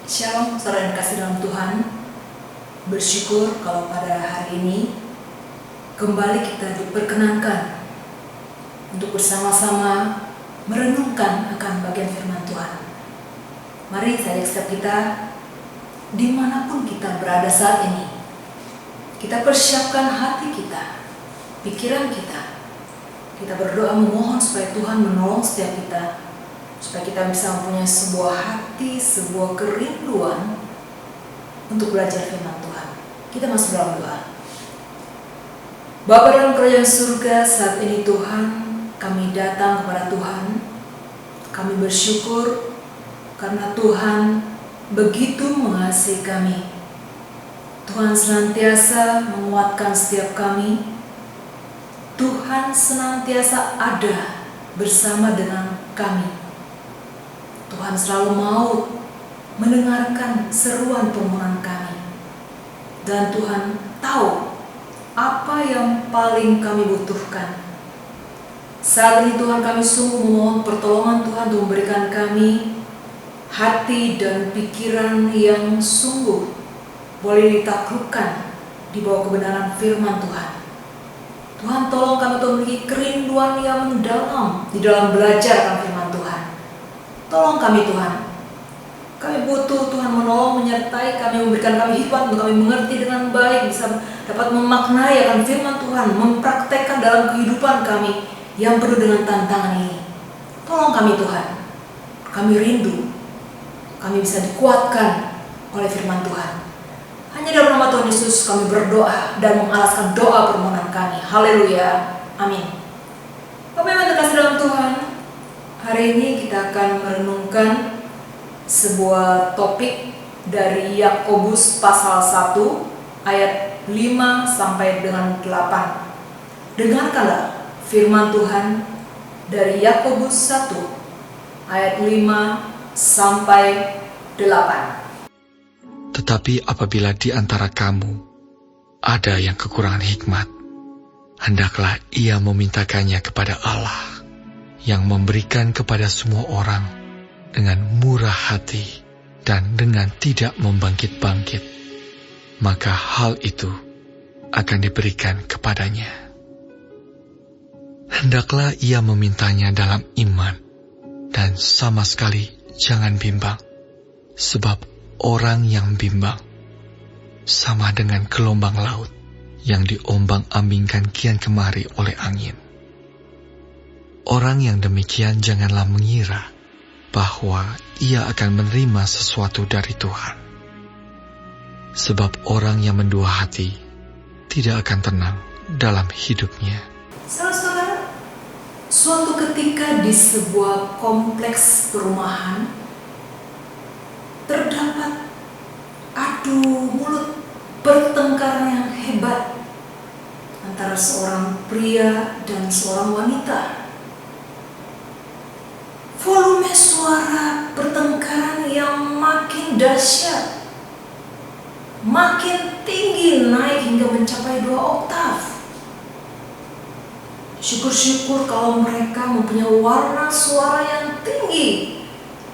Shalom, saudara yang kasih dalam Tuhan. Bersyukur kalau pada hari ini kembali kita diperkenankan untuk bersama-sama merenungkan akan bagian firman Tuhan. Mari saya ajak setiap kita, dimanapun kita berada saat ini, kita persiapkan hati kita, pikiran kita. Kita berdoa memohon supaya Tuhan menolong setiap kita, supaya kita bisa mempunyai sebuah hati, sebuah kerinduan untuk belajar firman Tuhan. Kita masuk dalam doa. Bapa dalam kerajaan surga, saat ini Tuhan, kami datang kepada Tuhan. Kami bersyukur karena Tuhan begitu mengasihi kami. Tuhan senantiasa menguatkan setiap kami. Tuhan senantiasa ada bersama dengan kami. Tuhan selalu mau mendengarkan seruan permohonan kami. Dan Tuhan tahu apa yang paling kami butuhkan. Saat ini Tuhan, kami sungguh memohon pertolongan Tuhan untuk memberikan kami hati dan pikiran yang sungguh boleh ditaklukkan di bawah kebenaran firman Tuhan. Tuhan, tolong kami untuk memiliki kerinduan yang mendalam di dalam belajar akan firman Tuhan. Tolong kami Tuhan. Kami butuh Tuhan menolong, menyertai kami, memberikan kami hikmat untuk kami mengerti dengan baik, bisa dapat memaknai akan firman Tuhan, mempraktekkan dalam kehidupan kami yang penuh dengan tantangan ini. Tolong kami Tuhan. Kami rindu, kami bisa dikuatkan oleh firman Tuhan. Hanya dalam nama Tuhan Yesus kami berdoa dan mengalaskan doa permohonan kami. Haleluya. Amin. Bapak yang terkasih dalam Tuhan, hari ini kita akan merenungkan sebuah topik dari Yakobus pasal 1 ayat 5 sampai dengan 8. Dengarkanlah firman Tuhan dari Yakobus 1 ayat 5 sampai 8. Tetapi apabila di antara kamu ada yang kekurangan hikmat, hendaklah ia memintakannya kepada Allah, yang memberikan kepada semua orang dengan murah hati dan dengan tidak membangkit-bangkit, maka hal itu akan diberikan kepadanya. Hendaklah ia memintanya dalam iman dan sama sekali jangan bimbang, sebab orang yang bimbang sama dengan gelombang laut yang diombang-ambingkan kian kemari oleh angin. Orang yang demikian janganlah mengira bahwa ia akan menerima sesuatu dari Tuhan. Sebab orang yang mendua hati tidak akan tenang dalam hidupnya. Saudara-saudara, suatu ketika di sebuah kompleks perumahan terdapat adu mulut pertengkaran yang hebat antara seorang pria dan seorang wanita. Volume suara pertengkaran yang makin dahsyat, makin tinggi, naik hingga mencapai 2 oktav. Syukur-syukur kalau mereka mempunyai warna suara yang tinggi,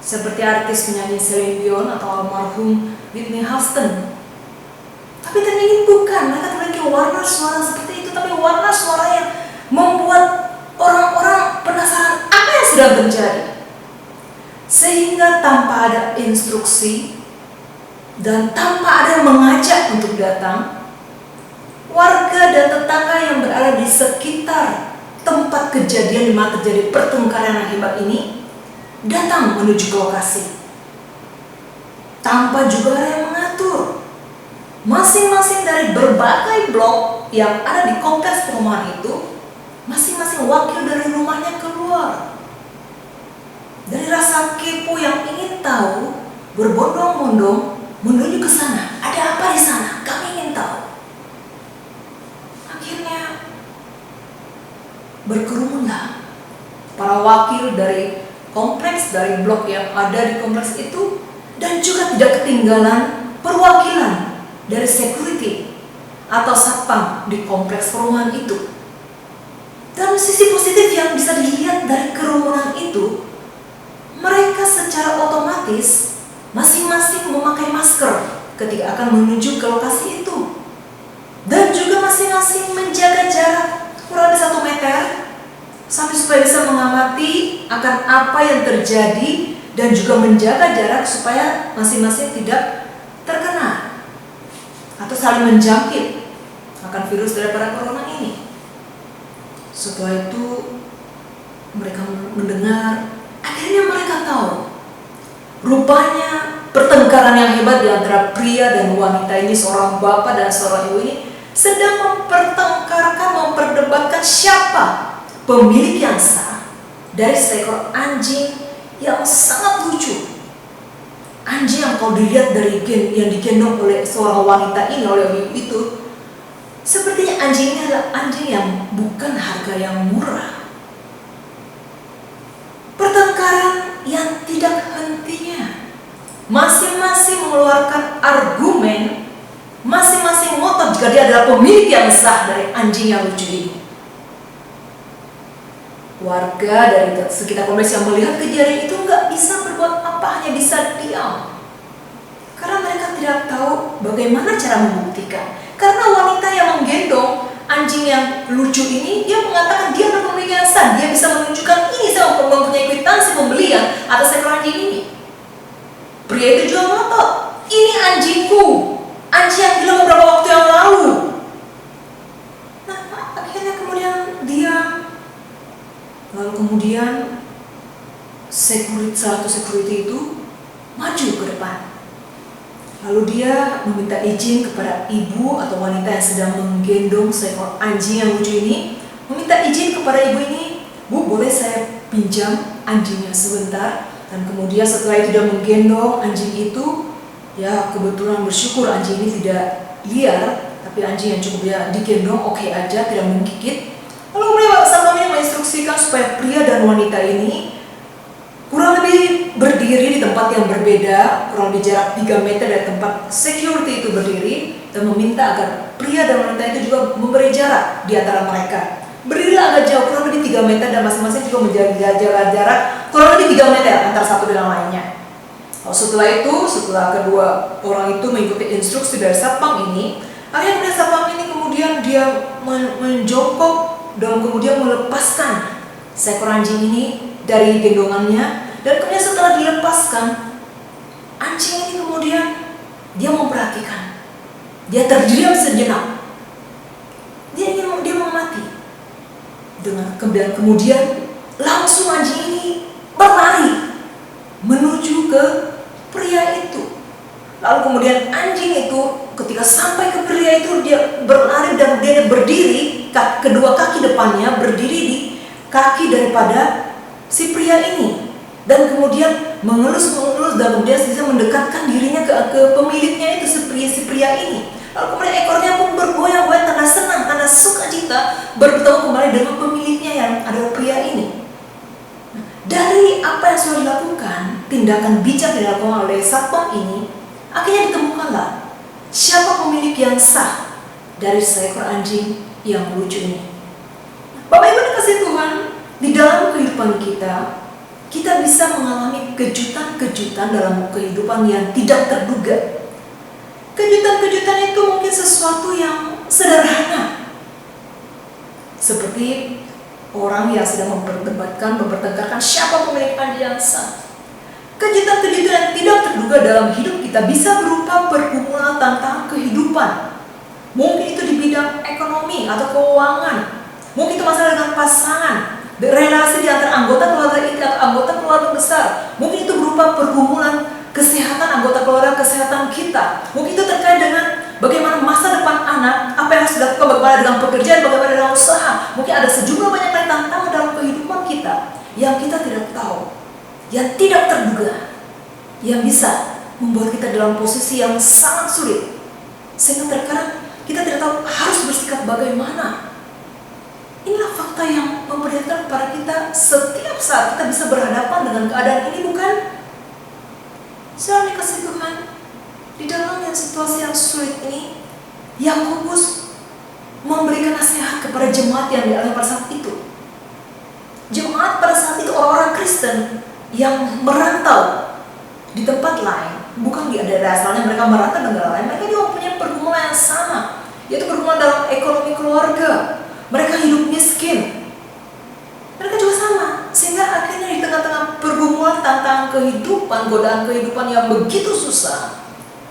seperti artis penyanyi Celine Dion atau almarhum Whitney Houston. Tapi ternyata ini bukan, mereka memiliki warna suara seperti itu, tapi warna suara yang membuat orang-orang penasaran apa yang sedang terjadi. Sehingga tanpa ada instruksi dan tanpa ada yang mengajak untuk datang, warga dan tetangga yang berada di sekitar tempat kejadian di mana terjadi pertengkaran yang hebat ini datang menuju ke lokasi. Tanpa juga ada yang mengatur. Masing-masing dari berbagai blok yang ada di kompleks perumahan itu, masing-masing wakil dari rumahnya keluar. Dari rasa kepo yang ingin tahu, berbondong-bondong menuju ke sana. Ada apa di sana? Kami ingin tahu. Akhirnya berkerumunlah para wakil dari kompleks, dari blok yang ada di kompleks itu, dan juga tidak ketinggalan perwakilan dari security atau satpam di kompleks perumahan itu. Dan sisi positif yang bisa dilihat dari kerumunan itu, mereka secara otomatis masing-masing memakai ketika akan menuju ke lokasi itu. Dan juga masing-masing menjaga jarak kurang lebih 1 meter, sampai supaya bisa mengamati akan apa yang terjadi dan juga menjaga jarak supaya masing-masing tidak terkena atau saling menjangkit akan virus daripada corona ini. Setelah itu mereka mendengar, akhirnya mereka tahu rupanya pertengkaran yang hebat di antara pria dan wanita ini, seorang bapak dan seorang ibu ini, sedang memperdebatkan siapa pemilik yang sah dari seekor anjing yang sangat lucu. Anjing yang kalau dilihat dari yang digendong oleh seorang wanita ini, oleh ibu itu, sepertinya anjing ini adalah anjing yang bukan harga yang murah. Pertengkaran yang tidak hentinya, masing-masing mengeluarkan argumen, masing-masing ngotot jika dia adalah pemilik yang sah dari anjing yang lucu ini. Warga dari sekitar kompleks yang melihat kejadian itu nggak bisa berbuat apa, hanya bisa diam. Karena mereka tidak tahu bagaimana cara membuktikan. Karena wanita yang menggendong anjing yang lucu ini, dia mengatakan dia adalah pemilik yang sah. Dia bisa menunjukkan, ini saya mempunyai kwitansi pembelian atas ekor anjing ini. Pria itu juga ngotot, ini anjingku, anjing yang hilang beberapa waktu yang lalu. Nah, akhirnya kemudian diam. Lalu kemudian salah satu security itu maju ke depan. Lalu dia meminta izin kepada ibu atau wanita yang sedang menggendong seekor anjing yang lucu ini, meminta izin kepada ibu ini, "Bu, boleh saya pinjam anjingnya sebentar?" Dan kemudian setelah itu dia menggendong anjing itu, ya kebetulan bersyukur anjing ini tidak liar, tapi anjing yang cukup dia digendong oke aja, tidak menggigit. Lalu kemudian satpam ini menginstruksikan supaya pria dan wanita ini kurang lebih berdiri di tempat yang berbeda, kurang lebih jarak 3 meter dari tempat security itu berdiri, dan meminta agar pria dan wanita itu juga memberi jarak di antara mereka. Berdirilah agak jauh, kurang lebih 3 meter, dan masing-masing juga menjaga jarak kurang lebih 3 meter antara satu dengan lainnya. Lalu setelah kedua orang itu mengikuti instruksi dari satpam ini, akhirnya satpam ini kemudian dia menjongkok dan kemudian melepaskan seekor anjing ini dari gendongannya. Dan kemudian setelah dilepaskan, anjing ini kemudian dia memperhatikan, dia terdiam sejenak, dia mengamati. Kemudian langsung anjing ini berlari menuju ke pria itu. Lalu kemudian anjing itu ketika sampai ke pria itu, dia berlari dan dia berdiri, kedua kaki depannya berdiri di kaki daripada si pria ini, dan kemudian mengelus dan kemudian bisa mendekatkan dirinya ke pemiliknya itu, si pria ini. Lalu kemudian ekornya pun bergoyang-goyang karena senang, karena sukacita bertemu kembali dengan pemiliknya yang adalah pria ini. Dari apa yang sudah dilakukan, tindakan bijak yang dilakukan oleh satpam ini, akhirnya ditemukanlah siapa pemilik yang sah dari seekor anjing yang lucu ini. Bapak Ibu dikasih Tuhan, di dalam kehidupan kita bisa mengalami kejutan-kejutan dalam kehidupan yang tidak terduga. Kejutan-kejutan itu mungkin sesuatu yang sederhana, seperti orang yang sedang mempertengkarkan siapa pemilik anjing yang sah. Kejutan-kejutan yang tidak terduga dalam hidup kita bisa berupa pergumulan tantangan kehidupan. Mungkin itu di bidang ekonomi atau keuangan, mungkin itu masalah dengan pasangan, relasi di antara anggota keluarga inti atau anggota keluarga besar. Mungkin itu berupa pergumulan kesehatan anggota keluarga, kesehatan kita. Mungkin itu terkait dengan bagaimana masa depan anak, apa yang harus dilakukan, bagaimana dengan pekerjaan, bagaimana dengan usaha. Mungkin ada sejumlah banyak tantangan dalam kehidupan kita yang kita tidak tahu, yang tidak terduga, yang bisa membuat kita dalam posisi yang sangat sulit, sehingga terkadang kita tidak tahu harus bersikap bagaimana. Inilah fakta yang memperlihatkan kepada kita setiap saat kita bisa berhadapan dengan keadaan ini, bukan? Saudara dikasih Tuhan, di dalam situasi yang sulit ini, Yakobus memberikan nasihat kepada jemaat yang dialami pada saat itu. Jemaat pada saat itu orang-orang Kristen yang merantau di tempat lain, bukan di daerah asalnya mereka merantau negara lain, mereka juga punya pergumulan yang sama, yaitu pergumulan dalam ekonomi keluarga. Mereka hidup miskin, mereka juga sama, sehingga akhirnya di tengah-tengah pergumulan, tantangan kehidupan, godaan kehidupan yang begitu susah,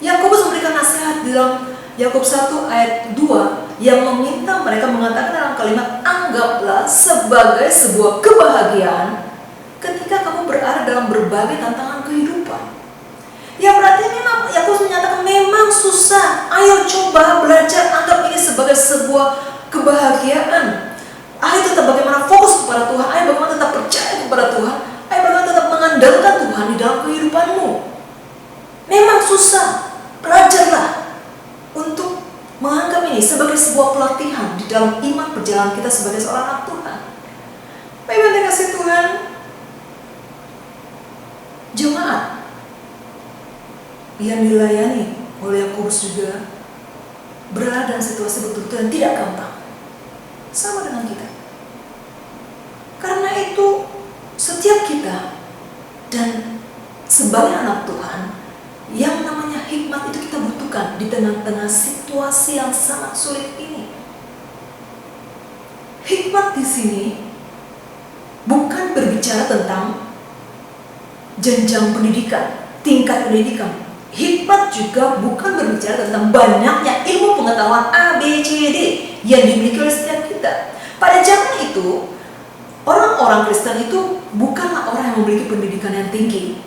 Yakobus memberikan nasihat di dalam Yakobus 1 ayat 2 yang meminta mereka mengatakan dalam kalimat, anggaplah sebagai sebuah kebahagiaan ketika kamu berada dalam berbagai tantangan kehidupan. Ya berarti memang Yakobus menyatakan memang susah. Ayo coba belajar anggap ini sebagai sebuah kebahagiaan. Ayo tetap bagaimana fokus kepada Tuhan. Ayo bagaimana tetap percaya kepada Tuhan. Ayo bagaimana tetap mengandalkan Tuhan di dalam kehidupanmu. Memang susah. Belajarlah untuk menganggap ini sebagai sebuah pelatihan di dalam iman perjalanan kita sebagai seorang anak Tuhan. Baik, kasih Tuhan, jemaat yang dilayani oleh Yakobus juga berada dalam situasi betul-betul yang tidak gampang, sama dengan kita. Karena itu setiap kita dan sebagai anak Tuhan, yang namanya hikmat itu kita butuhkan di tengah-tengah situasi yang sangat sulit ini. Hikmat di sini bukan berbicara tentang jenjang pendidikan, tingkat pendidikan. Hikmat juga bukan berbicara tentang banyaknya ilmu pengetahuan A, B, C, D yang dimiliki oleh setiap kita. Pada zaman itu, orang-orang Kristen itu bukanlah orang yang memiliki pendidikan yang tinggi.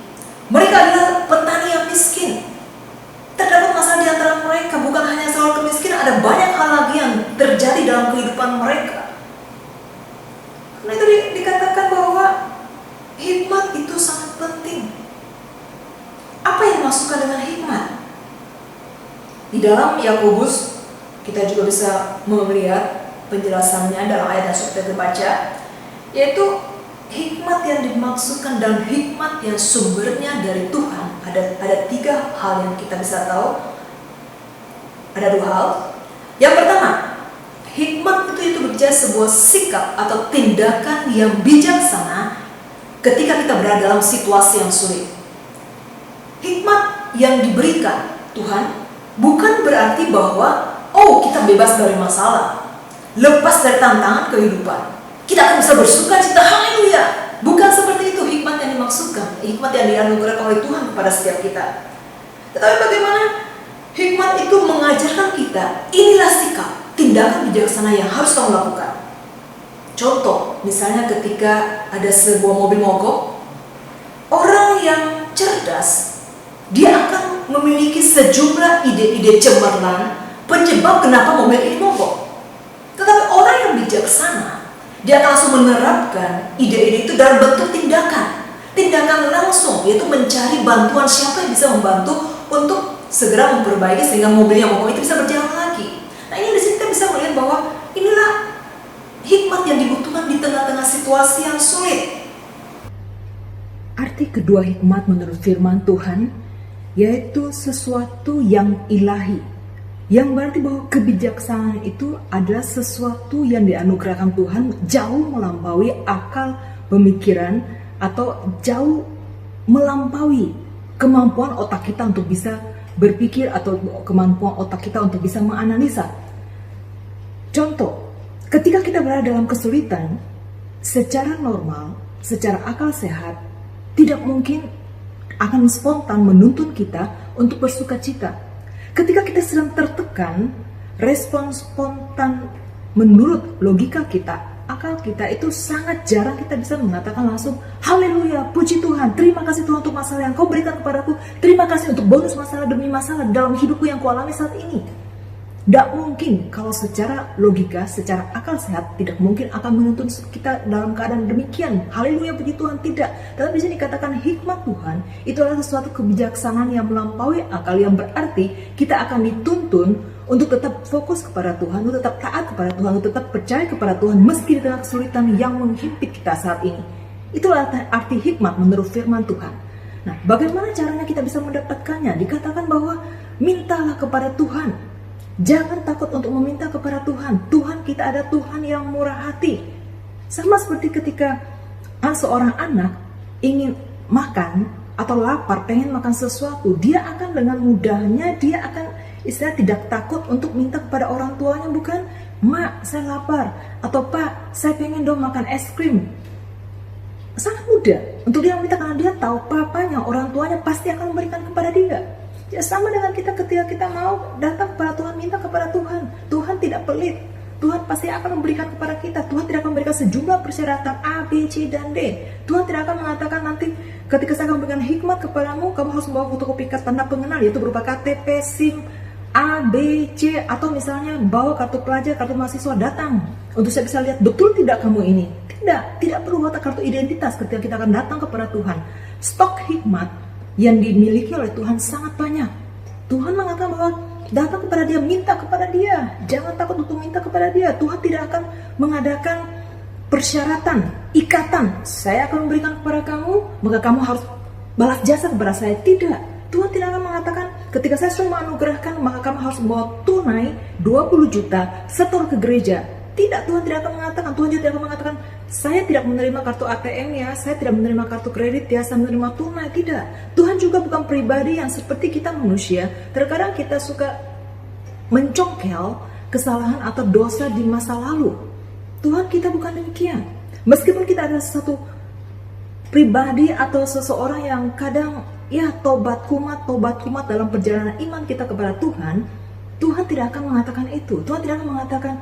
Mereka adalah petani yang miskin. Terdapat masalah di antara mereka, bukan hanya soal kemiskinan, ada banyak hal lagi yang terjadi dalam kehidupan mereka. Karena itu dikatakan bahwa hikmat itu sangat penting. Apa yang dimaksudkan dengan hikmat? Di dalam Yakobus kita juga bisa melihat penjelasannya dalam ayat yang sudah kita baca, yaitu hikmat yang dimaksudkan dan hikmat yang sumbernya dari Tuhan. Ada tiga hal yang kita bisa tahu. Ada dua hal. Yang pertama, hikmat itu berbicara sebuah sikap atau tindakan yang bijaksana ketika kita berada dalam situasi yang sulit. Hikmat yang diberikan Tuhan bukan berarti bahwa kita bebas dari masalah, lepas dari tantangan kehidupan, kita akan bisa bersuka cita, haleluya. Bukan seperti itu hikmat yang dimaksudkan, hikmat yang dianugerahkan oleh Tuhan kepada setiap kita. Tetapi bagaimana hikmat itu mengajarkan kita, inilah sikap, tindakan bijaksana yang harus kamu lakukan. Contoh, misalnya ketika ada sebuah mobil mogok, orang yang cerdas, dia akan memiliki sejumlah ide-ide cemerlang penyebab kenapa mobil ini mogok. Tetapi orang yang bijaksana, dia akan langsung menerapkan ide-ide itu dalam bentuk tindakan. Tindakan langsung, yaitu mencari bantuan siapa yang bisa membantu untuk segera memperbaiki sehingga mobil yang mogok itu bisa berjalan lagi. Nah ini di sini kita bisa melihat bahwa inilah hikmat yang dibutuhkan di tengah-tengah situasi yang sulit. Arti kedua hikmat menurut firman Tuhan yaitu sesuatu yang ilahi, yang berarti bahwa kebijaksanaan itu adalah sesuatu yang dianugerahkan Tuhan jauh melampaui akal pemikiran atau jauh melampaui kemampuan otak kita untuk bisa berpikir atau kemampuan otak kita untuk bisa menganalisa. Contoh, ketika kita berada dalam kesulitan, secara normal, secara akal sehat, tidak mungkin akan spontan menuntun kita untuk bersuka cita. Ketika kita sedang tertekan, respon spontan menurut logika kita, akal kita itu sangat jarang kita bisa mengatakan langsung, haleluya, puji Tuhan, terima kasih Tuhan untuk masalah yang kau berikan kepadaku, terima kasih untuk bonus masalah demi masalah dalam hidupku yang kualami saat ini. Tidak mungkin kalau secara logika, secara akal sehat tidak mungkin akan menuntun kita dalam keadaan demikian. Haleluya, puji Tuhan, tidak. Tapi di sini dikatakan hikmat Tuhan itu adalah sesuatu kebijaksanaan yang melampaui akal, yang berarti kita akan dituntun untuk tetap fokus kepada Tuhan, untuk tetap taat kepada Tuhan, untuk tetap percaya kepada Tuhan meski di tengah kesulitan yang menghimpit kita saat ini. Itulah arti hikmat menurut firman Tuhan. Nah, bagaimana caranya kita bisa mendapatkannya? Dikatakan bahwa mintalah kepada Tuhan. Jangan takut untuk meminta kepada Tuhan. Tuhan kita ada Tuhan yang murah hati. Sama seperti ketika seorang anak ingin makan, atau lapar, pengen makan sesuatu, dia akan dengan mudahnya, dia akan istilah tidak takut untuk minta kepada orang tuanya, bukan? Mak, saya lapar, atau Pak, saya pengen dong makan es krim. Sangat mudah untuk dia minta karena dia tahu papanya, orang tuanya pasti akan memberikan kepada dia. Ya sama dengan kita ketika kita mau datang kepada Tuhan, minta kepada Tuhan. Tuhan tidak pelit. Tuhan pasti akan memberikan kepada kita. Tuhan tidak akan memberikan sejumlah persyaratan A, B, C, dan D. Tuhan tidak akan mengatakan nanti ketika saya akan memberikan hikmat kepadamu, kamu harus membawa fotokopi tanda pengenal, yaitu berupa KTP, SIM, A, B, C, atau misalnya bawa kartu pelajar, kartu mahasiswa, datang untuk saya bisa lihat betul tidak kamu ini. Tidak perlu bawa kartu identitas ketika kita akan datang kepada Tuhan. Stok hikmat yang dimiliki oleh Tuhan sangat banyak. Tuhan mengatakan bahwa datang kepada dia, minta kepada dia. Jangan takut untuk minta kepada dia. Tuhan tidak akan mengadakan persyaratan, ikatan. Saya akan memberikan kepada kamu, maka kamu harus balas jasa kepada saya. Tidak. Tuhan tidak akan mengatakan ketika saya sudah menganugerahkan, maka kamu harus membawa tunai 20 juta setor ke gereja. Tidak, Tuhan tidak akan mengatakan. Tuhan juga tidak akan mengatakan, saya tidak menerima kartu ATM ya, saya tidak menerima kartu kredit ya, saya menerima tunai. Tidak. Tuhan juga bukan pribadi yang seperti kita manusia. Terkadang kita suka mencongkel kesalahan atau dosa di masa lalu. Tuhan kita bukan demikian. Meskipun kita ada satu pribadi atau seseorang yang kadang ya tobat kumat dalam perjalanan iman kita kepada Tuhan, Tuhan tidak akan mengatakan itu. Tuhan tidak akan mengatakan,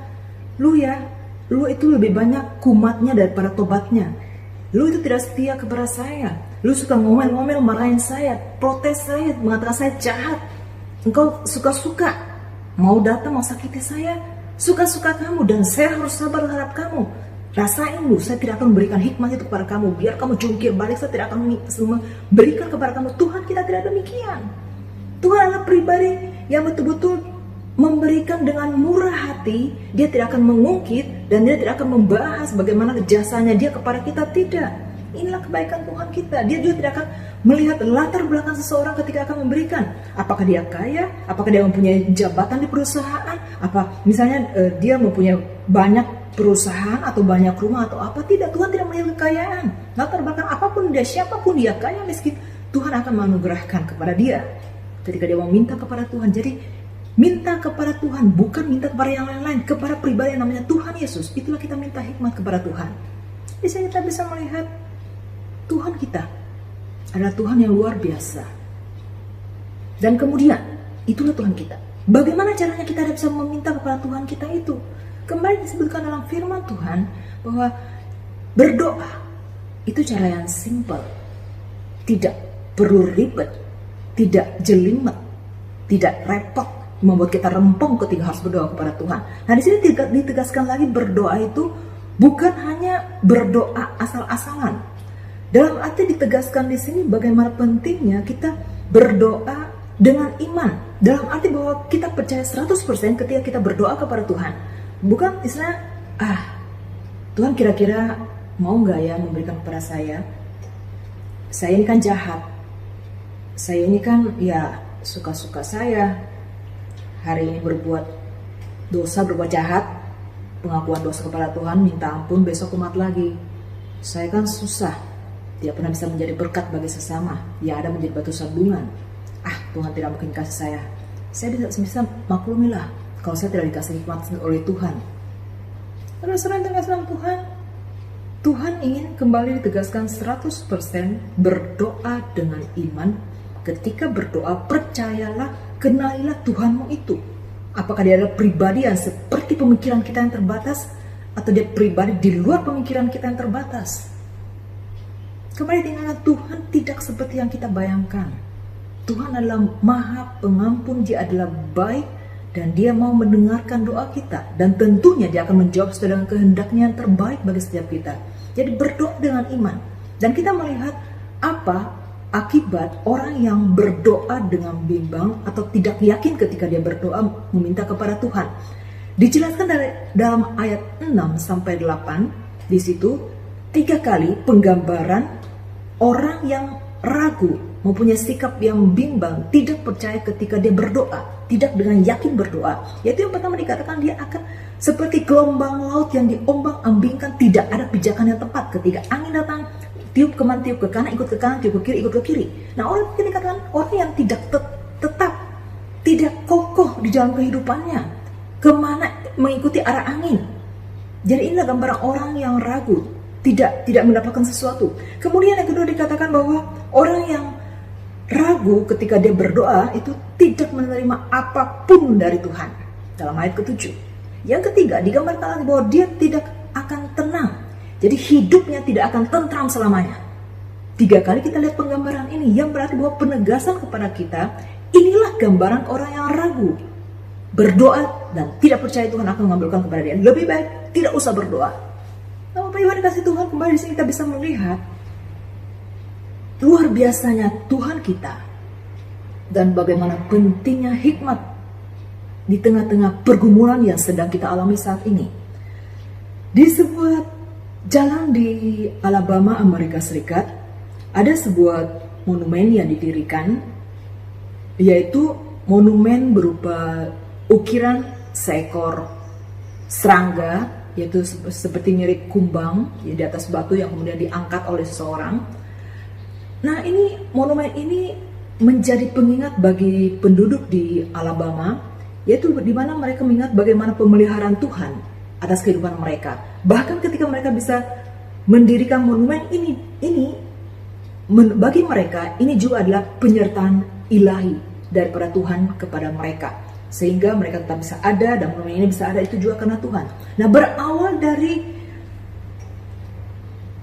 lu itu lebih banyak kumatnya daripada tobatnya. Lu itu tidak setia kepada saya. Lu suka ngomel-ngomel, marahin saya, protes saya, mengatakan saya jahat. Engkau suka-suka mau datang, mau sakiti saya, suka-suka kamu, dan saya harus sabar terhadap kamu. Rasain lu, saya tidak akan memberikan hikmat itu kepada kamu. Biar kamu jungkir balik, saya tidak akan memberikan kepada kamu. Tuhan kita tidak demikian. Tuhan adalah pribadi yang betul-betul memberikan dengan murah hati. Dia tidak akan mengungkit dan dia tidak akan membahas bagaimana jasanya dia kepada kita. Tidak. Inilah kebaikan Tuhan kita. Dia juga tidak akan melihat latar belakang seseorang ketika akan memberikan. Apakah dia kaya? Apakah dia mempunyai jabatan di perusahaan? Apa misalnya dia mempunyai banyak perusahaan atau banyak rumah atau apa? Tidak. Tuhan tidak melihat kekayaan. Latar belakang apapun dia, siapapun dia, kaya miskin, Tuhan akan menganugerahkan kepada dia ketika dia mau minta kepada Tuhan. Jadi minta kepada Tuhan, bukan minta kepada yang lain-lain, kepada pribadi yang namanya Tuhan Yesus. Itulah kita minta hikmat kepada Tuhan. Di sini kita bisa melihat Tuhan kita adalah Tuhan yang luar biasa. Dan kemudian, itulah Tuhan kita. Bagaimana caranya kita bisa meminta kepada Tuhan kita itu? Kembali disebutkan dalam firman Tuhan bahwa berdoa itu cara yang simple. Tidak perlu ribet, tidak jelimet, tidak repot, membuat kita rempong ketika harus berdoa kepada Tuhan. Nah, di sini ditegaskan lagi berdoa itu bukan hanya berdoa asal-asalan. Dalam arti ditegaskan di sini bagaimana pentingnya kita berdoa dengan iman. Dalam arti bahwa kita percaya 100% ketika kita berdoa kepada Tuhan. Bukan istilah, Tuhan kira-kira mau nggak ya memberikan kepada saya? Saya ini kan jahat. Saya ini kan ya suka-suka saya. Hari ini berbuat dosa, berbuat jahat, pengakuan dosa kepada Tuhan, minta ampun, besok umat lagi. Saya kan susah, tidak pernah bisa menjadi berkat bagi sesama, yang ada menjadi batu sandungan. Tuhan tidak mungkin kasih saya. Saya bisa maklumilah kalau saya tidak dikasih hikmat oleh Tuhan. Lalu selain tegaskan Tuhan ingin kembali ditegaskan 100% berdoa dengan iman. Ketika berdoa, percayalah, kenalilah Tuhanmu itu. Apakah dia adalah pribadi yang seperti pemikiran kita yang terbatas, atau dia pribadi di luar pemikiran kita yang terbatas? Kembali diingatkan, Tuhan tidak seperti yang kita bayangkan. Tuhan adalah Maha Pengampun, Dia adalah baik, dan Dia mau mendengarkan doa kita. Dan tentunya Dia akan menjawab sesuai dengan kehendaknya yang terbaik bagi setiap kita. Jadi berdoa dengan iman. Dan kita melihat apa akibat orang yang berdoa dengan bimbang atau tidak yakin ketika dia berdoa meminta kepada Tuhan. Dijelaskan dalam ayat 6-8 di situ 3 kali penggambaran orang yang ragu, mempunyai sikap yang bimbang, tidak percaya ketika dia berdoa, tidak dengan yakin berdoa. Yaitu yang pertama dikatakan dia akan seperti gelombang laut yang diombang-ambingkan, tidak ada pijakan yang tepat. Ketika angin datang, tiup ke kanan, ikut ke kanan, tiup ke kiri, ikut ke kiri. Nah, orang ini dikatakan orang yang tidak tetap, tidak kokoh di dalam kehidupannya, kemana mengikuti arah angin. Jadi inilah gambaran orang yang ragu, tidak mendapatkan sesuatu. Kemudian yang kedua dikatakan bahwa orang yang ragu ketika dia berdoa itu tidak menerima apapun dari Tuhan, dalam ayat ke-7. Yang ketiga digambarkan bahwa dia tidak akan tenang. Jadi hidupnya tidak akan tentram selamanya. 3 kali kita lihat penggambaran ini, yang berarti bahwa penegasan kepada kita, inilah gambaran orang yang ragu, berdoa dan tidak percaya Tuhan akan mengabulkan kepada dia. Lebih baik tidak usah berdoa. Nah, Bapak Ibu dikasih Tuhan, kembali di sini kita bisa melihat luar biasanya Tuhan kita dan bagaimana pentingnya hikmat di tengah-tengah pergumulan yang sedang kita alami saat ini. Di sebuah jalan di Alabama, Amerika Serikat, ada sebuah monumen yang didirikan, yaitu monumen berupa ukiran seekor serangga, yaitu seperti mirip kumbang di atas batu yang kemudian diangkat oleh seseorang. Nah, ini monumen ini menjadi pengingat bagi penduduk di Alabama, yaitu di mana mereka mengingat bagaimana pemeliharaan Tuhan atas kehidupan mereka. Bahkan ketika mereka bisa mendirikan monumen ini bagi mereka ini juga adalah penyertaan ilahi daripada Tuhan kepada mereka, sehingga mereka tetap bisa ada dan monumen ini bisa ada itu juga karena Tuhan. Nah, berawal dari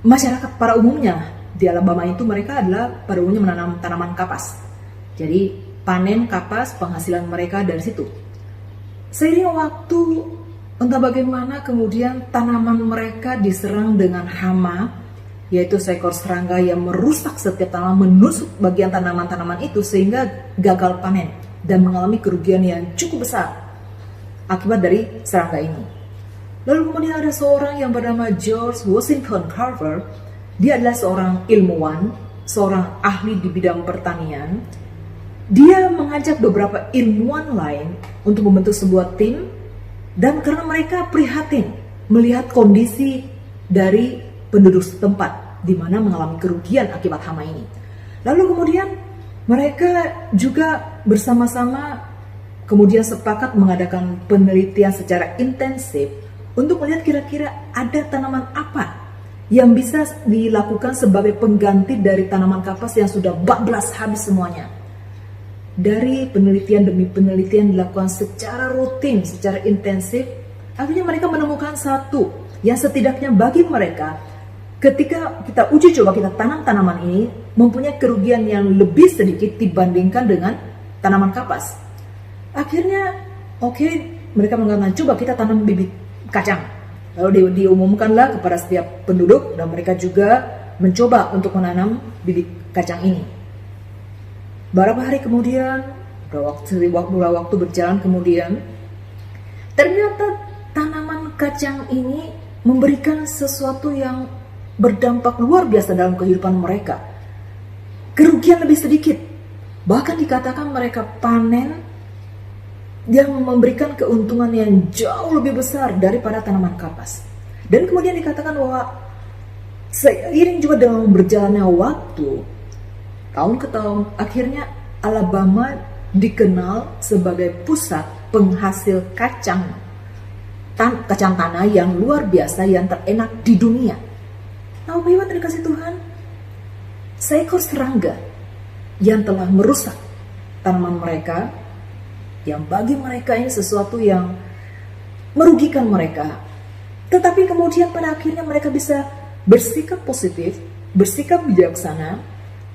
masyarakat pada umumnya di Alabama itu, mereka adalah pada umumnya menanam tanaman kapas. Jadi panen kapas, penghasilan mereka dari situ. Seiring waktu, entah bagaimana kemudian tanaman mereka diserang dengan hama, yaitu seekor serangga yang merusak setiap tanaman, menusuk bagian tanaman-tanaman itu sehingga gagal panen dan mengalami kerugian yang cukup besar akibat dari serangga ini. Lalu kemudian ada seorang yang bernama George Washington Carver. Dia adalah seorang ilmuwan, seorang ahli di bidang pertanian. Dia mengajak beberapa ilmuwan lain untuk membentuk sebuah tim, dan karena mereka prihatin melihat kondisi dari penduduk setempat di mana mengalami kerugian akibat hama ini. Lalu kemudian mereka juga bersama-sama kemudian sepakat mengadakan penelitian secara intensif untuk melihat kira-kira ada tanaman apa yang bisa dilakukan sebagai pengganti dari tanaman kapas yang sudah bablas habis semuanya. Dari penelitian demi penelitian dilakukan secara rutin, secara intensif, akhirnya mereka menemukan satu yang setidaknya bagi mereka, ketika kita uji coba kita tanam tanaman ini, mempunyai kerugian yang lebih sedikit dibandingkan dengan tanaman kapas. Akhirnya, mereka mengatakan coba kita tanam bibit kacang. Lalu diumumkanlah kepada setiap penduduk, dan mereka juga mencoba untuk menanam bibit kacang ini. Beberapa hari kemudian, waktu berjalan kemudian, ternyata tanaman kacang ini memberikan sesuatu yang berdampak luar biasa dalam kehidupan mereka. Kerugian lebih sedikit, bahkan dikatakan mereka panen yang memberikan keuntungan yang jauh lebih besar daripada tanaman kapas. Dan kemudian dikatakan bahwa seiring juga dengan berjalannya waktu, tahun ke tahun, akhirnya Alabama dikenal sebagai pusat penghasil kacang tanah yang luar biasa, yang terenak di dunia. Nah, Bapak Ibu dikasih Tuhan, seekor serangga yang telah merusak tanaman mereka, yang bagi mereka ini sesuatu yang merugikan mereka. Tetapi kemudian pada akhirnya mereka bisa bersikap positif, bersikap bijaksana,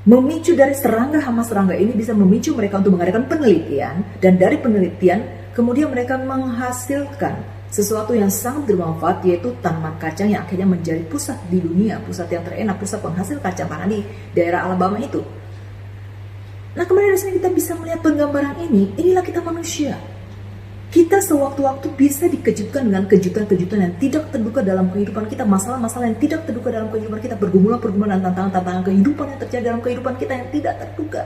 memicu dari hama serangga ini bisa memicu mereka untuk mengadakan penelitian, dan dari penelitian kemudian mereka menghasilkan sesuatu yang sangat bermanfaat, yaitu tanaman kacang yang akhirnya menjadi pusat di dunia, pusat yang terenak, pusat penghasil kacang tanah di daerah Alabama itu. Nah, kemudian di sini kita bisa melihat penggambaran ini. Inilah kita manusia. Kita sewaktu-waktu bisa dikejutkan dengan kejutan-kejutan yang tidak terduga dalam kehidupan kita, masalah-masalah yang tidak terduga dalam kehidupan kita, pergumulan-pergumulan dan tantangan-tantangan kehidupan yang terjadi dalam kehidupan kita yang tidak terduga.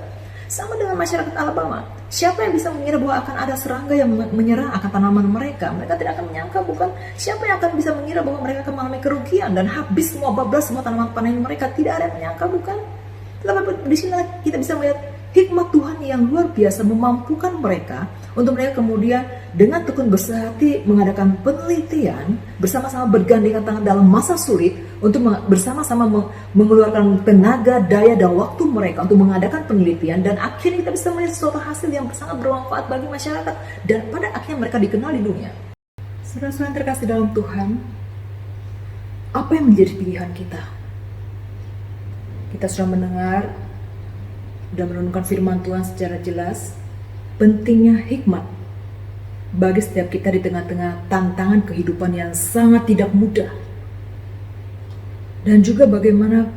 Sama dengan masyarakat Alabama. Siapa yang bisa mengira bahwa akan ada serangga yang menyerang akan tanaman mereka? Mereka tidak akan menyangka, bukan? Siapa yang akan bisa mengira bahwa mereka akan mengalami kerugian dan habis semua, bablas semua tanaman panen mereka? Tidak ada yang menyangka, bukan? Tetapi di sini kita bisa melihat hikmat Tuhan yang luar biasa memampukan mereka untuk mereka kemudian dengan tekun besar hati mengadakan penelitian, bersama-sama bergandengan tangan dalam masa sulit untuk bersama-sama mengeluarkan tenaga, daya, dan waktu mereka untuk mengadakan penelitian, dan akhirnya kita bisa melihat suatu hasil yang sangat bermanfaat bagi masyarakat dan pada akhirnya mereka dikenal di dunia. Saudara-saudara yang terkasih dalam Tuhan, apa yang menjadi pilihan kita? Kita sudah mendengar dan merenungkan firman Tuhan secara jelas, pentingnya hikmat bagi setiap kita di tengah-tengah tantangan kehidupan yang sangat tidak mudah. Dan juga bagaimana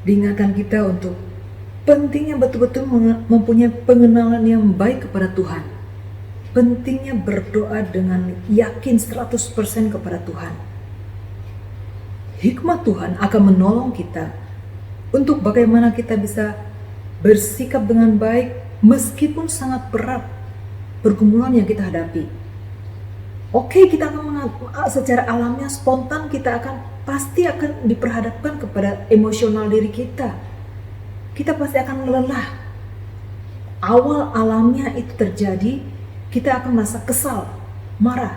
diingatkan kita untuk pentingnya betul-betul mempunyai pengenalan yang baik kepada Tuhan. Pentingnya berdoa dengan yakin 100% kepada Tuhan. Hikmat Tuhan akan menolong kita untuk bagaimana kita bisa bersikap dengan baik meskipun sangat berat pergumulan yang kita hadapi. Oke, kita akan secara alamiah, spontan kita pasti akan diperhadapkan kepada emosional diri kita. Kita pasti akan lelah. Awal alamnya itu terjadi, kita akan merasa kesal, marah.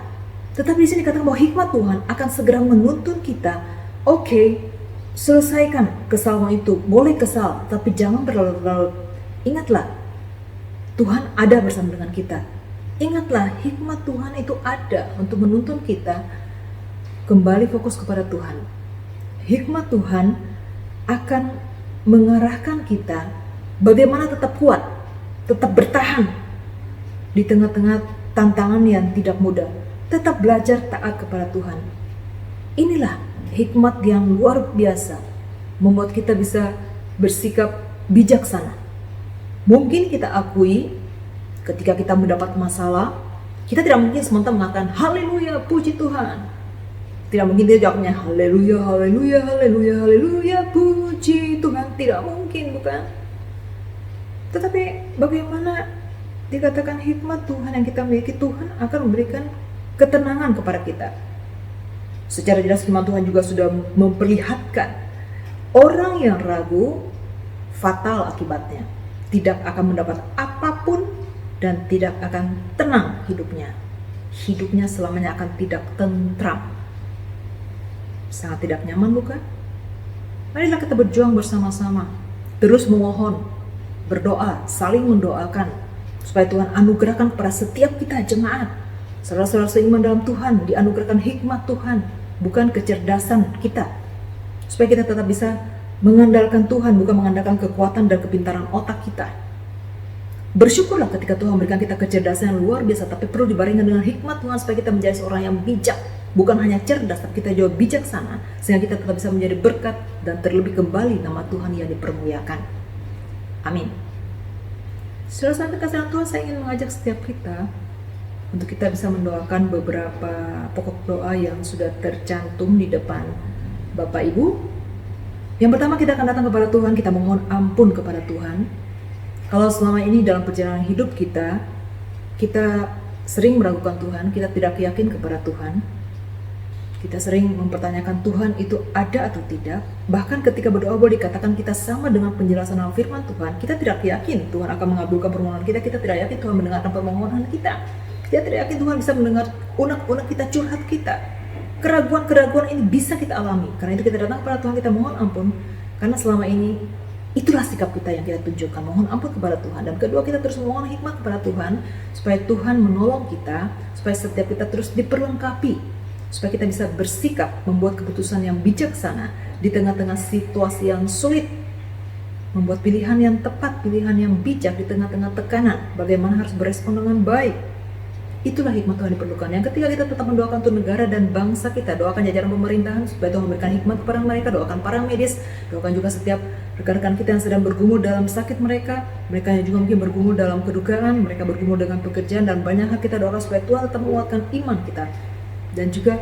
Tetapi di sini katakan bahwa hikmat Tuhan akan segera menuntun kita. Oke, selesaikan kesalmu itu. Boleh kesal, tapi jangan berlarut-larut. Ingatlah, Tuhan ada bersama dengan kita. Ingatlah, hikmat Tuhan itu ada untuk menuntun kita kembali fokus kepada Tuhan. Hikmat Tuhan akan mengarahkan kita bagaimana tetap kuat, tetap bertahan di tengah-tengah tantangan yang tidak mudah. Tetap belajar taat kepada Tuhan. Inilah hikmat yang luar biasa membuat kita bisa bersikap bijaksana. Mungkin kita akui ketika kita mendapat masalah, kita tidak mungkin sementara mengatakan haleluya, puji Tuhan. Tidak mungkin dia jawabnya haleluya, haleluya, haleluya, haleluya, puji Tuhan. Tidak mungkin, bukan? Tetapi bagaimana dikatakan hikmat Tuhan yang kita miliki, Tuhan akan memberikan ketenangan kepada kita. Secara jelas firman Tuhan juga sudah memperlihatkan orang yang ragu fatal akibatnya. Tidak akan mendapat apapun dan tidak akan tenang hidupnya. Hidupnya selamanya akan tidak tentram. Sangat tidak nyaman, bukan? Marilah kita berjuang bersama-sama, terus memohon, berdoa, saling mendoakan supaya Tuhan anugerahkan kepada setiap kita jemaat, saudara-saudara seiman dalam Tuhan, dianugerahkan hikmat Tuhan, bukan kecerdasan kita, supaya kita tetap bisa mengandalkan Tuhan, bukan mengandalkan kekuatan dan kepintaran otak kita. Bersyukurlah ketika Tuhan memberikan kita kecerdasan yang luar biasa, tapi perlu dibaringkan dengan hikmat Tuhan supaya kita menjadi seorang yang bijak. Bukan hanya cerdas, tapi kita juga bijaksana, sehingga kita tetap bisa menjadi berkat dan terlebih kembali nama Tuhan yang dipermuliakan. Amin. Saudara-saudara terkasih Tuhan, saya ingin mengajak setiap kita untuk kita bisa mendoakan beberapa pokok doa yang sudah tercantum di depan Bapak Ibu. Yang pertama, kita akan datang kepada Tuhan, kita memohon ampun kepada Tuhan. Kalau selama ini dalam perjalanan hidup kita sering meragukan Tuhan, kita tidak yakin kepada Tuhan. Kita sering mempertanyakan Tuhan itu ada atau tidak. Bahkan ketika berdoa boleh dikatakan kita sama dengan penjelasan dalam firman Tuhan. Kita tidak yakin Tuhan akan mengabulkan permohonan kita. Kita tidak yakin Tuhan mendengarkan permohonan kita. Kita tidak yakin Tuhan bisa mendengar unek-unek kita, curhat kita. Keraguan-keraguan ini bisa kita alami. Karena itu kita datang kepada Tuhan, kita mohon ampun. Karena selama ini itulah sikap kita yang kita tunjukkan, mohon ampun kepada Tuhan. Dan kedua, kita terus memohon hikmat kepada Tuhan supaya Tuhan menolong kita, supaya setiap kita terus diperlengkapi, supaya kita bisa bersikap, membuat keputusan yang bijaksana di tengah-tengah situasi yang sulit, membuat pilihan yang tepat, pilihan yang bijak di tengah-tengah tekanan, bagaimana harus berespon dengan baik. Itulah hikmat Tuhan diperlukan. Yang ketiga, kita tetap mendoakan untuk negara dan bangsa kita. Doakan jajaran pemerintahan supaya Tuhan memberikan hikmat kepada mereka. Doakan para medis. Doakan juga setiap rekan-rekan kita yang sedang bergumul dalam sakit mereka. Mereka yang juga mungkin bergumul dalam kedukaan. Mereka bergumul dengan pekerjaan dan banyak hal kita doakan supaya Tuhan tetap menguatkan iman kita. Dan juga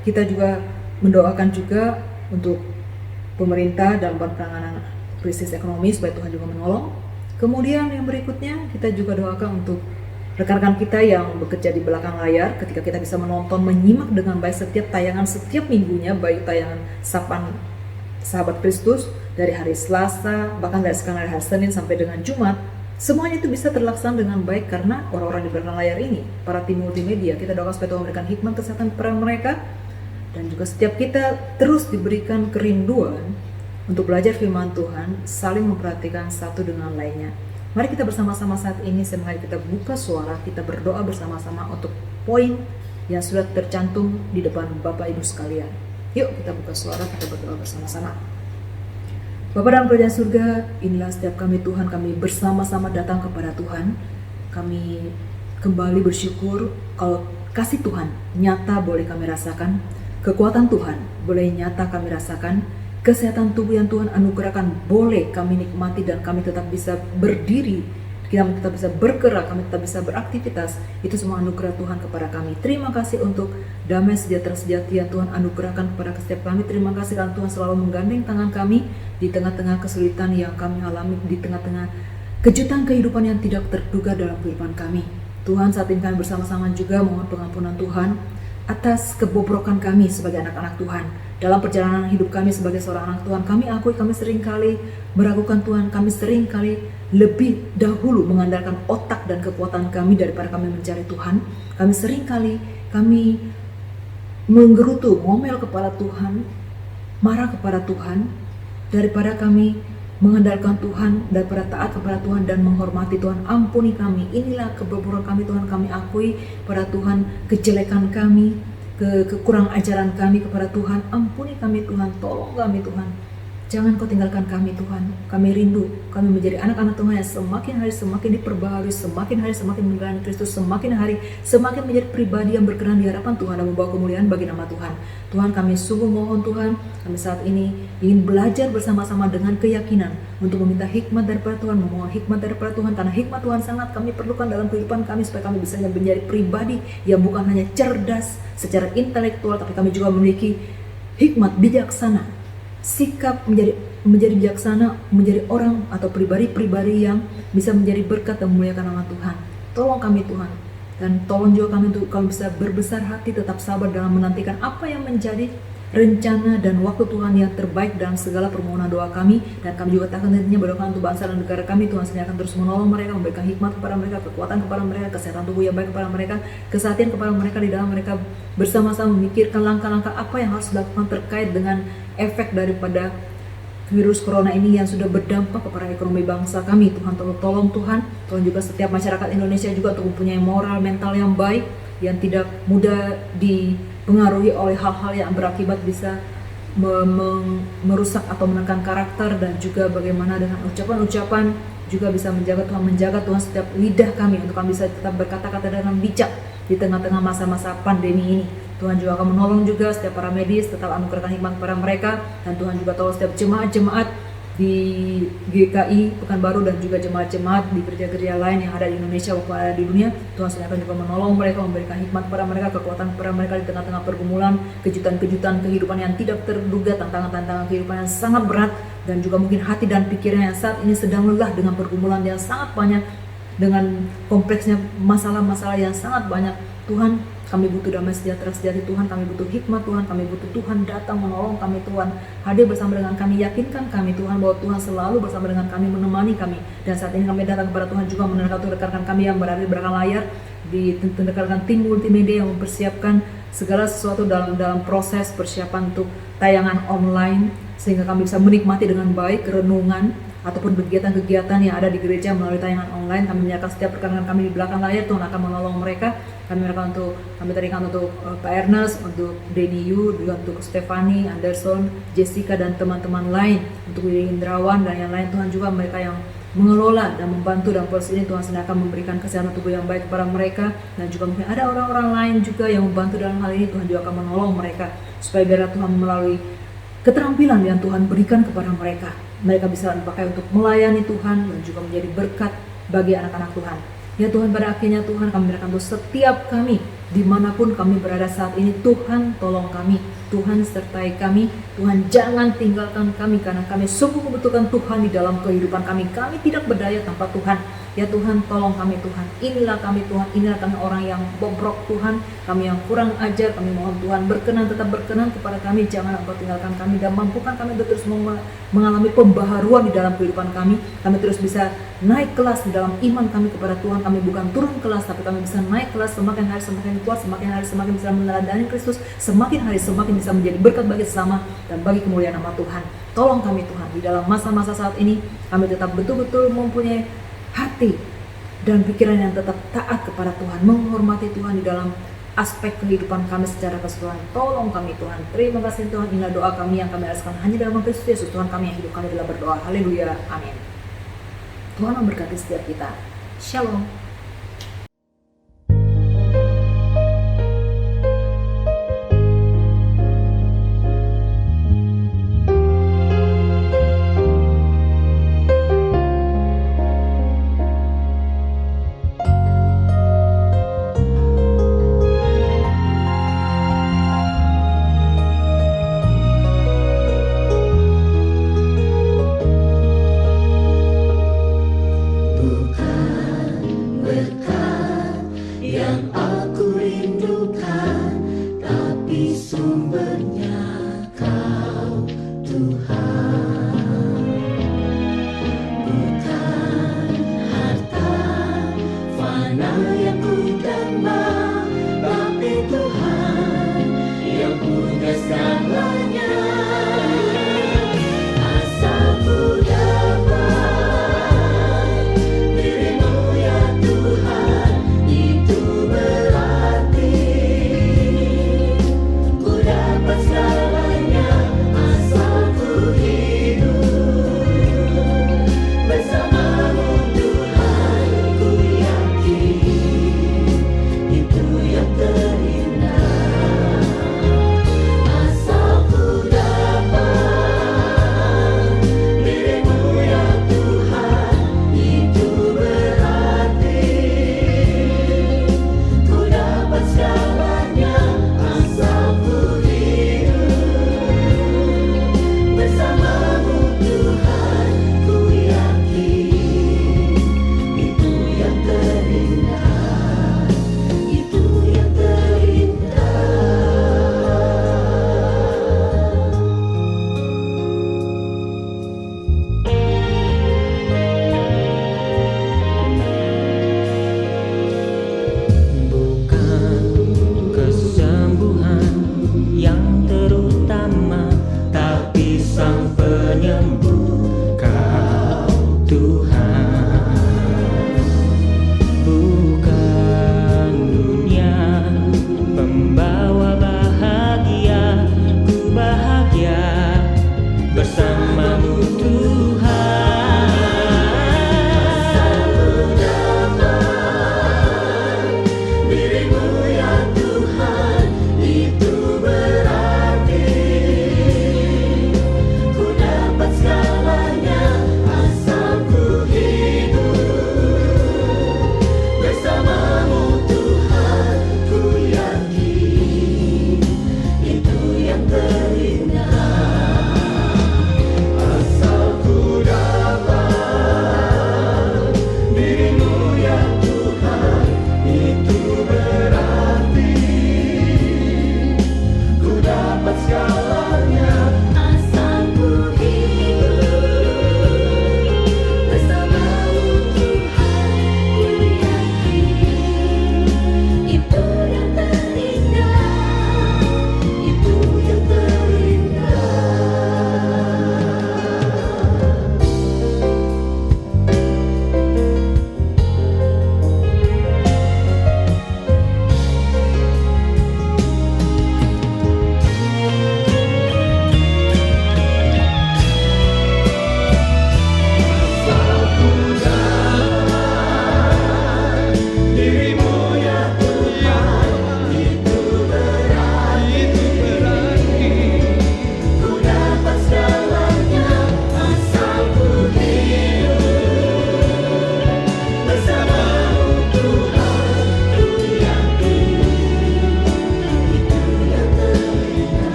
kita juga mendoakan juga untuk pemerintah dalam penanganan krisis ekonomi supaya Tuhan juga menolong. Kemudian yang berikutnya kita juga doakan untuk rekan-rekan kita yang bekerja di belakang layar, ketika kita bisa menonton, menyimak dengan baik setiap tayangan setiap minggunya, baik tayangan Sapaan Sahabat Kristus dari hari Selasa, bahkan dari sekarang dari hari Senin sampai dengan Jumat, semuanya itu bisa terlaksana dengan baik karena orang-orang di belakang layar ini, para tim multimedia. Kita doakan supaya Tuhan memberikan hikmat kesehatan kepada mereka, dan juga setiap kita terus diberikan kerinduan untuk belajar firman Tuhan, saling memperhatikan satu dengan lainnya. Mari kita bersama-sama saat ini, semoga kita buka suara, kita berdoa bersama-sama untuk poin yang sudah tercantum di depan Bapak Ibu sekalian. Yuk kita buka suara, kita berdoa bersama-sama. Bapa dalam kerajaan surga, inilah setiap kami Tuhan, kami bersama-sama datang kepada Tuhan. Kami kembali bersyukur kalau kasih Tuhan nyata boleh kami rasakan, kekuatan Tuhan boleh nyata kami rasakan, kesehatan tubuh yang Tuhan anugerahkan boleh kami nikmati, dan kami tetap bisa berdiri, kami tetap bisa bergerak, kami tetap bisa beraktivitas. Itu semua anugerah Tuhan kepada kami. Terima kasih untuk damai sejahtera sejati yang Tuhan anugerahkan kepada setiap kami. Terima kasih karena Tuhan selalu menggandeng tangan kami di tengah-tengah kesulitan yang kami alami, di tengah-tengah kejutan kehidupan yang tidak terduga dalam kehidupan kami. Tuhan, saat ini kami bersama-sama juga mohon pengampunan Tuhan atas kebobrokan kami sebagai anak-anak Tuhan. Dalam perjalanan hidup kami sebagai seorang anak Tuhan, kami akui kami seringkali meragukan Tuhan, kami seringkali lebih dahulu mengandalkan otak dan kekuatan kami daripada kami mencari Tuhan. Kami seringkali menggerutu, ngomel kepada Tuhan, marah kepada Tuhan, daripada kami mengandalkan Tuhan, daripada taat kepada Tuhan dan menghormati Tuhan. Ampuni kami, inilah kebobrokan kami Tuhan. Kami akui pada Tuhan kejelekan kami, kekurang ajaran kami kepada Tuhan. Ampuni kami Tuhan, tolong kami Tuhan. Jangan kau tinggalkan kami Tuhan. Kami rindu, kami menjadi anak-anak Tuhan yang semakin hari semakin diperbaharui, semakin hari semakin mengenal Kristus, semakin hari semakin menjadi pribadi yang berkenan di hadapan Tuhan dan membawa kemuliaan bagi nama Tuhan. Tuhan, kami sungguh mohon Tuhan, kami saat ini ingin belajar bersama-sama dengan keyakinan untuk meminta hikmat daripada Tuhan, memohon hikmat daripada Tuhan, karena hikmat Tuhan sangat kami perlukan dalam kehidupan kami supaya kami bisa menjadi pribadi yang bukan hanya cerdas secara intelektual, tapi kami juga memiliki hikmat bijaksana, sikap menjadi bijaksana, menjadi orang atau pribadi-pribadi yang bisa menjadi berkat dan memuliakan nama Tuhan. Tolong kami Tuhan, dan tolong juga kami untuk kami bisa berbesar hati, tetap sabar dalam menantikan apa yang menjadi rencana dan waktu Tuhan yang terbaik dalam segala permohonan doa kami. Dan kami juga takkan hentinya berdoa untuk bangsa dan negara kami. Tuhan sendiri akan terus menolong mereka, memberikan hikmat kepada mereka, kekuatan kepada mereka, kesehatan tubuh yang baik kepada mereka, kesehatan kepada mereka di dalam mereka bersama-sama memikirkan langkah-langkah apa yang harus dilakukan terkait dengan efek daripada virus corona ini yang sudah berdampak kepada ekonomi bangsa kami. Tuhan tolong Tuhan juga setiap masyarakat Indonesia juga untuk mempunyai moral mental yang baik, yang tidak mudah dipengaruhi oleh hal-hal yang berakibat bisa merusak atau menekan karakter, dan juga bagaimana dengan ucapan-ucapan juga bisa menjaga Tuhan setiap lidah kami untuk kami bisa tetap berkata-kata dengan bijak di tengah-tengah masa-masa pandemi ini. Tuhan juga akan menolong juga setiap para medis, tetap anugerahkan hikmat kepada mereka, dan Tuhan juga tolong setiap jemaat-jemaat di GKI Pekanbaru dan juga jemaat-jemaat di gereja-gereja lain yang ada di Indonesia maupun ada di dunia. Tuhan akan juga menolong mereka, memberikan hikmat kepada mereka, kekuatan kepada mereka di tengah-tengah pergumulan, kejutan-kejutan kehidupan yang tidak terduga, tantangan-tantangan kehidupan yang sangat berat, dan juga mungkin hati dan pikiran yang saat ini sedang lelah dengan pergumulan yang sangat banyak, dengan kompleksnya masalah-masalah yang sangat banyak. Tuhan, kami butuh damai sejahtera sejati Tuhan, kami butuh hikmat Tuhan, kami butuh Tuhan datang menolong kami Tuhan, hadir bersama dengan kami, yakinkan kami Tuhan bahwa Tuhan selalu bersama dengan kami, menemani kami. Dan saat ini kami datang kepada Tuhan juga menerangkan rekan-rekan kami yang berada di belakang layar, di rekan-rekan tim multimedia yang mempersiapkan segala sesuatu dalam proses persiapan untuk tayangan online, sehingga kami bisa menikmati dengan baik renungan ataupun kegiatan-kegiatan yang ada di gereja melalui tayangan online. Kami menyerahkan setiap rekan-rekan kami di belakang layar. Tuhan akan menolong mereka. Kami terikan untuk Pak Ernest, untuk Denny Yu, juga untuk Stefani, Anderson, Jessica, dan teman-teman lain, untuk Willy Indrawan dan yang lain. Tuhan juga mereka yang mengelola dan membantu dalam proses ini. Tuhan sendiri akan memberikan kesehatan tubuh yang baik kepada mereka, dan juga mungkin ada orang-orang lain juga yang membantu dalam hal ini. Tuhan juga akan menolong mereka supaya biarlah Tuhan melalui keterampilan yang Tuhan berikan kepada mereka, mereka bisa dipakai untuk melayani Tuhan dan juga menjadi berkat bagi anak-anak Tuhan. Ya Tuhan, pada akhirnya Tuhan, kami menyerahkan untuk setiap kami Dimanapun kami berada saat ini, Tuhan tolong kami, Tuhan sertai kami, Tuhan jangan tinggalkan kami, karena kami sungguh membutuhkan Tuhan di dalam kehidupan kami. Kami tidak berdaya tanpa Tuhan. Ya Tuhan, tolong kami Tuhan. Inilah kami Tuhan, inilah kami orang yang bobrok Tuhan, kami yang kurang ajar. Kami mohon Tuhan berkenan, tetap berkenan kepada kami. Jangan Engkau tinggalkan kami dan mampukan kami untuk terus mengalami pembaharuan di dalam kehidupan kami. Kami terus bisa naik kelas di dalam iman kami kepada Tuhan. Kami bukan turun kelas, tapi kami bisa naik kelas semakin hari semakin kuat, semakin hari semakin bisa meneladani Kristus, semakin hari semakin bisa menjadi berkat bagi sesama dan bagi kemuliaan nama Tuhan. Tolong kami Tuhan, di dalam masa-masa saat ini kami tetap betul-betul mempunyai hati dan pikiran yang tetap taat kepada Tuhan, menghormati Tuhan di dalam aspek kehidupan kami secara keseluruhan. Tolong kami Tuhan. Terima kasih Tuhan. Inilah doa kami yang kami alaskan hanya dalam Kristus Yesus Tuhan kami yang hidup kami dalam berdoa. Haleluya. Amin. Tuhan memberkati setiap kita. Shalom.